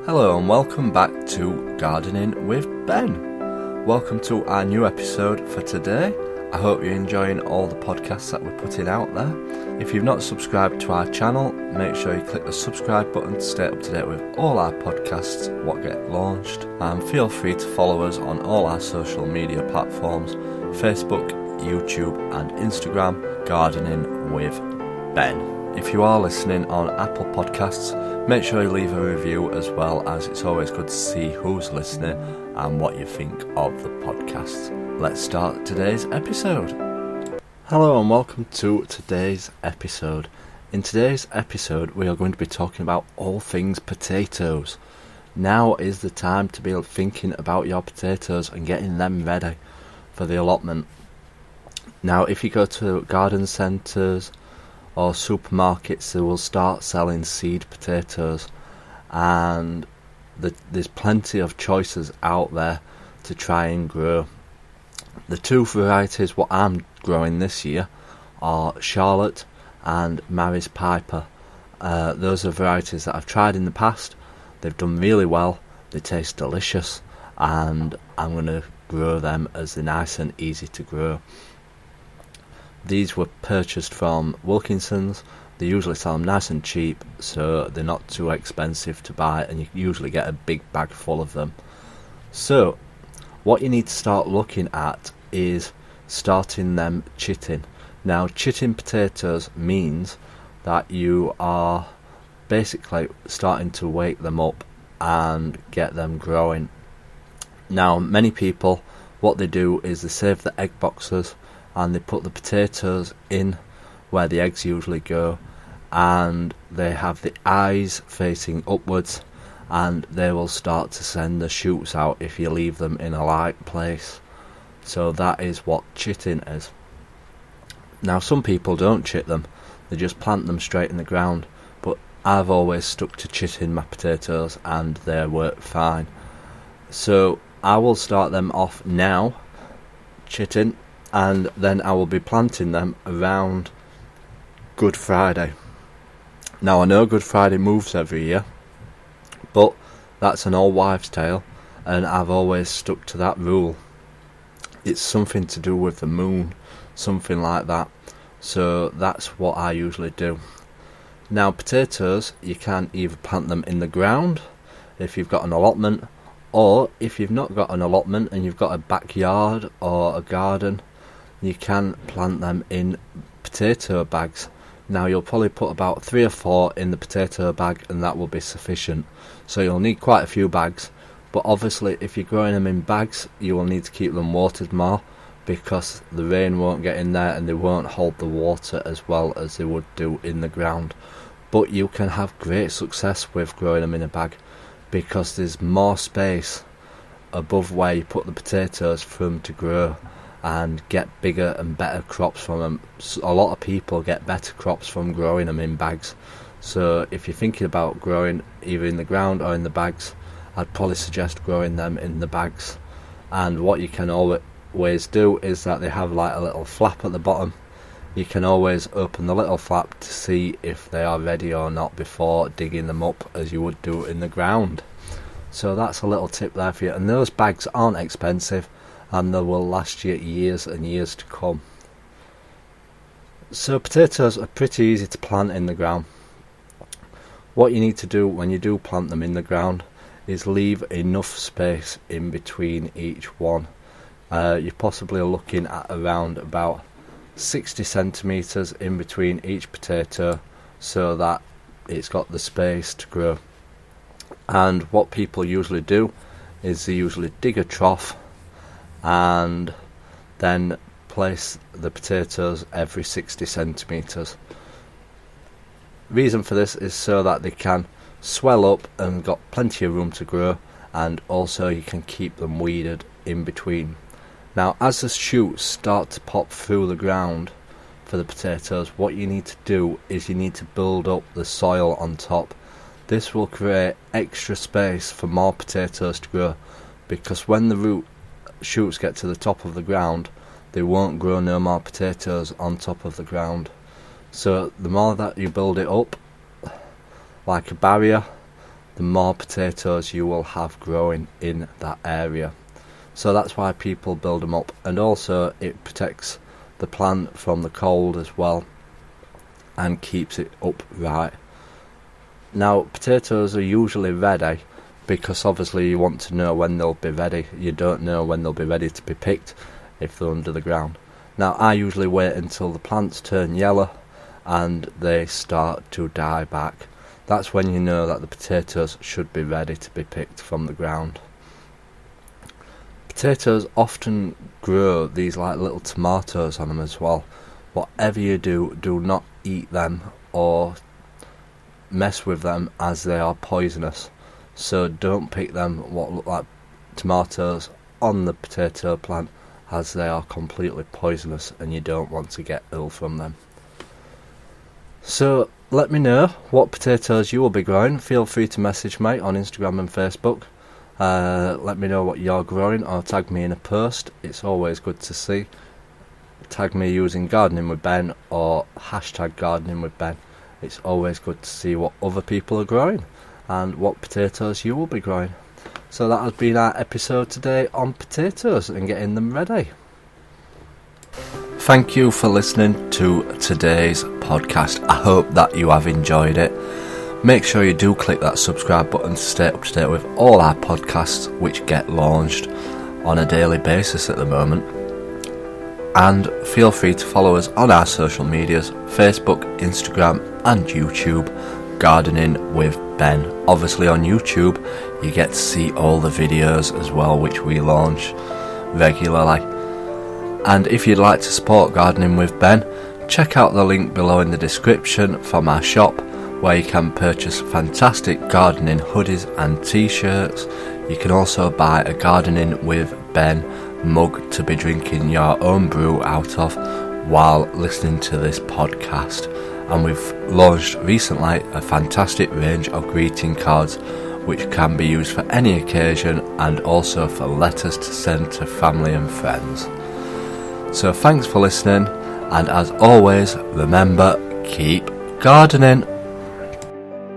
Hello and welcome back to Gardening with Ben. Welcome to our new episode for today. I hope you're enjoying all the podcasts that we're putting out there. If you've not subscribed to our channel, make sure you click the subscribe button to stay up to date with all our podcasts, what get launched, and feel free to follow us on all our social media platforms, Facebook, YouTube and Instagram, Gardening with Ben. If you are listening on Apple Podcasts, make sure you leave a review as well, as it's always good to see who's listening and what you think of the podcast. Let's start today's episode. Hello and welcome to today's episode. In today's episode we are going to be talking about all things potatoes. Now is the time to be thinking about your potatoes and getting them ready for the allotment. Now if you go to garden centres or supermarkets, they will start selling seed potatoes, and there's plenty of choices out there to try and grow. The two varieties what I'm growing this year are Charlotte and Mary's Piper. Those are varieties that I've tried in the past. They've done really well, they taste delicious, and I'm going to grow them as they're nice and easy to grow. These were purchased from Wilkinson's. They usually sell them nice and cheap, so they're not too expensive to buy, and you usually get a big bag full of them. So what you need to start looking at is starting them chitting. Now chitting potatoes means that you are basically starting to wake them up and get them growing. Now many people, what they do is they save the egg boxes and they put the potatoes in where the eggs usually go, and they have the eyes facing upwards, and they will start to send the shoots out if you leave them in a light place. So that is what chitting is. Now some people don't chit them, they just plant them straight in the ground, but I've always stuck to chitting my potatoes and they work fine. So I will start them off now, chitting, and then I will be planting them around Good Friday. Now I know Good Friday moves every year, but that's an old wives' tale, and I've always stuck to that rule. It's something to do with the moon, something like that, so that's what I usually do. Now potatoes, you can either plant them in the ground if you've got an allotment, or if you've not got an allotment and you've got a backyard or a garden, you can plant them in potato bags. Now you'll probably put about 3 or 4 in the potato bag, and that will be sufficient. So you'll need quite a few bags, but obviously if you're growing them in bags you will need to keep them watered more, because the rain won't get in there and they won't hold the water as well as they would do in the ground. But you can have great success with growing them in a bag, because there's more space above where you put the potatoes for them to grow and get bigger and better crops from them. A lot of people get better crops from growing them in bags. So if you're thinking about growing either in the ground or in the bags, I'd probably suggest growing them in the bags. And what you can always do is that they have like a little flap at the bottom. You can always open the little flap to see if they are ready or not before digging them up as you would do in the ground. So that's a little tip there for you, and those bags aren't expensive and they will last you years and years to come. So potatoes are pretty easy to plant in the ground. What you need to do when you do plant them in the ground is leave enough space in between each one. You're possibly looking at around about 60 centimetres in between each potato, so that it's got the space to grow. And what people usually do is they usually dig a trough and then place the potatoes every 60 centimetres. Reason for this is so that they can swell up and got plenty of room to grow, and also you can keep them weeded in between. Now as the shoots start to pop through the ground for the potatoes, what you need to do is you need to build up the soil on top. This will create extra space for more potatoes to grow, because when the root shoots get to the top of the ground, they won't grow no more potatoes on top of the ground. So the more that you build it up like a barrier, the more potatoes you will have growing in that area. So that's why people build them up, and also it protects the plant from the cold as well and keeps it upright. Now, potatoes are usually ready because obviously you want to know when they'll be ready. You don't know when they'll be ready to be picked if they're under the ground. Now, I usually wait until the plants turn yellow and they start to die back. That's when you know that the potatoes should be ready to be picked from the ground. Potatoes often grow these like little tomatoes on them as well. Whatever you do, do not eat them or mess with them, as they are poisonous. So don't pick them what look like tomatoes on the potato plant, as they are completely poisonous and you don't want to get ill from them. So let me know what potatoes you will be growing. Feel free to message me on Instagram and Facebook. Let me know what you're growing, or tag me in a post. It's always good to see. Tag me using Gardening with Ben or hashtag Gardening with Ben. It's always good to see what other people are growing and what potatoes you will be growing. So that has been our episode today on potatoes and getting them ready. Thank you for listening to today's podcast. I hope that you have enjoyed it. Make sure you do click that subscribe button to stay up to date with all our podcasts, which get launched on a daily basis at the moment. And feel free to follow us on our social medias, Facebook, Instagram and YouTube, Gardening with Ben. Obviously on YouTube you get to see all the videos as well, which we launch regularly. And if you'd like to support Gardening with Ben, check out the link below in the description from our shop, where you can purchase fantastic gardening hoodies and t-shirts. You can also buy a Gardening with Ben mug to be drinking your own brew out of while listening to this podcast. And we've launched recently a fantastic range of greeting cards which can be used for any occasion, and also for letters to send to family and friends. So thanks for listening, and as always, remember, keep gardening.